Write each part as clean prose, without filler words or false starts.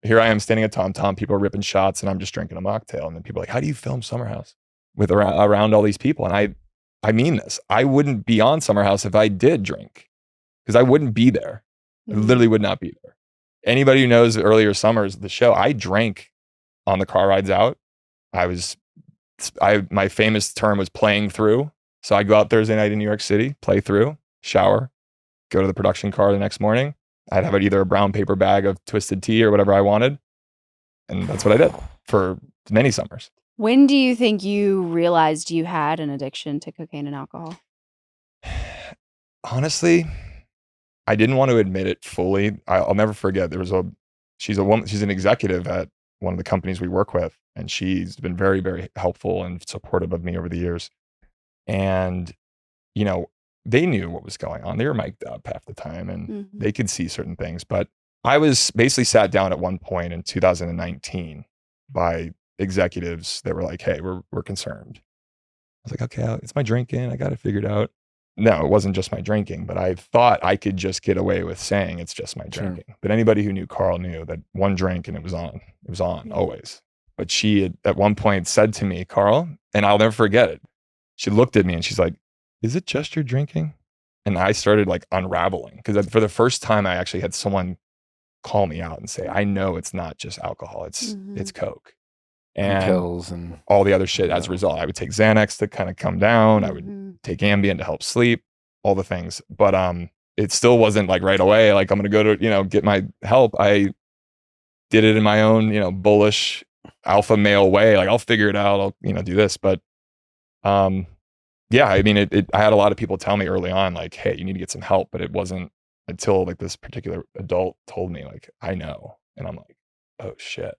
here I am standing at Tom Tom, people are ripping shots and I'm just drinking a mocktail. And then people are like, how do you film Summer House with around all these people? And I mean this, I wouldn't be on Summer House if I did drink because I wouldn't be there. I literally would not be there. Anybody who knows earlier summers, the show, I drank on the car rides out. My famous term was playing through. So I'd go out Thursday night in New York City, play through, shower, go to the production car the next morning. I'd have either a brown paper bag of twisted tea or whatever I wanted. And that's what I did for many summers. When do you think you realized you had an addiction to cocaine and alcohol? Honestly, I didn't want to admit it fully. I'll never forget. She's a woman. She's an executive at one of the companies we work with, and she's been very, very helpful and supportive of me over the years. And, you know, they knew what was going on. They were mic'd up half the time and they could see certain things. But I was basically sat down at one point in 2019 by executives that were like, hey, we're concerned. I was like, okay, it's my drinking. I got it figured out. No, it wasn't just my drinking, but I thought I could just get away with saying it's just my drinking. Sure. But anybody who knew Carl knew that one drink and it was on. It was on always. But she had at one point said to me, Carl, and I'll never forget it. She looked at me and she's like, is it just your drinking? And I started like unraveling because for the first time I actually had someone call me out and say, I know it's not just alcohol, it's Coke. And pills and all the other shit as a result. I would take Xanax to kind of come down. I would take Ambien to help sleep, all the things. But it still wasn't like right away, like I'm going to go to, get my help. I did it in my own, bullish alpha male way. Like I'll figure it out. I'll, do this. But yeah, I mean, I had a lot of people tell me early on, like, hey, you need to get some help. But it wasn't until like this particular adult told me, like, I know. And I'm like, oh shit.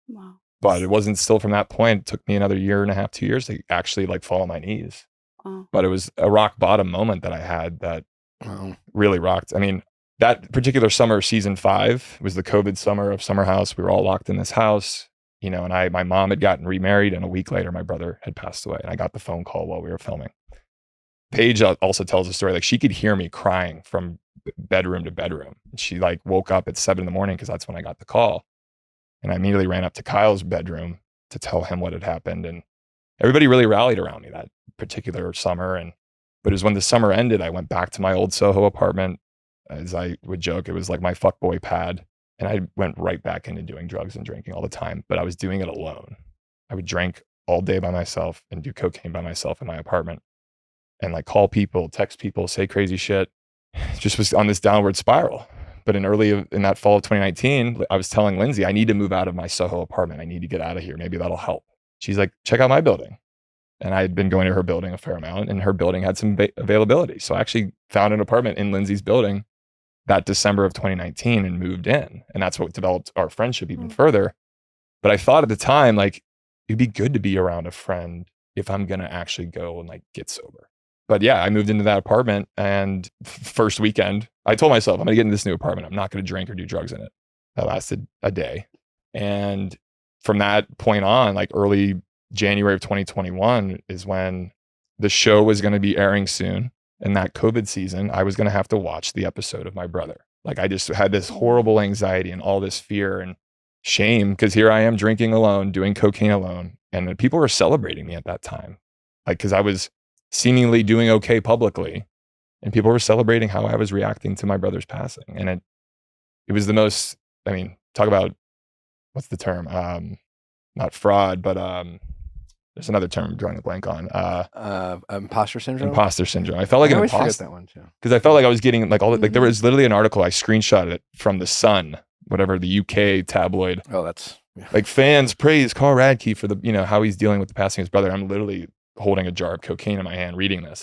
Wow. But it wasn't still from that point. It took me another 1.5, 2 years to actually like fall on my knees. Wow. But it was a rock bottom moment that I had that really rocked. I mean, that particular summer, season 5 was the COVID summer of Summer House. We were all locked in this house, and my mom had gotten remarried, and a week later, my brother had passed away, and I got the phone call while we were filming. Paige also tells a story, like she could hear me crying from bedroom to bedroom. She like woke up at 7 a.m. because that's when I got the call. And I immediately ran up to Kyle's bedroom to tell him what had happened. And everybody really rallied around me that particular summer. But it was when the summer ended, I went back to my old Soho apartment. As I would joke, it was like my fuckboy pad. And I went right back into doing drugs and drinking all the time. But I was doing it alone. I would drink all day by myself and do cocaine by myself in my apartment. And like call people, text people, say crazy shit. Just was on this downward spiral. But in that fall of 2019, I was telling Lindsay, I need to move out of my Soho apartment. I need to get out of here. Maybe that'll help. She's like, check out my building. And I had been going to her building a fair amount, and her building had some availability. So I actually found an apartment in Lindsay's building that December of 2019 and moved in. And that's what developed our friendship even further. But I thought at the time, like, it'd be good to be around a friend if I'm going to actually go and like get sober. But yeah, I moved into that apartment, and first weekend, I told myself, I'm going to get in this new apartment. I'm not going to drink or do drugs in it. That lasted a day. And from that point on, like early January of 2021 is when the show was going to be airing soon. And that COVID season, I was going to have to watch the episode of my brother. Like I just had this horrible anxiety and all this fear and shame because here I am drinking alone, doing cocaine alone. And people were celebrating me at that time. Like, because I was seemingly doing okay publicly, and people were celebrating how I was reacting to my brother's passing. And it was the most, I mean, talk about, what's the term? Not fraud, but there's another term I'm drawing a blank on. Imposter syndrome? Imposter syndrome. I felt like I an always imposter. forget that one too. Because I felt like I was getting like all like there was literally an article, I screenshot it from The Sun, whatever, the UK tabloid. Oh, that's like fans praise Carl Radke for the, how he's dealing with the passing of his brother. I'm literally holding a jar of cocaine in my hand reading this.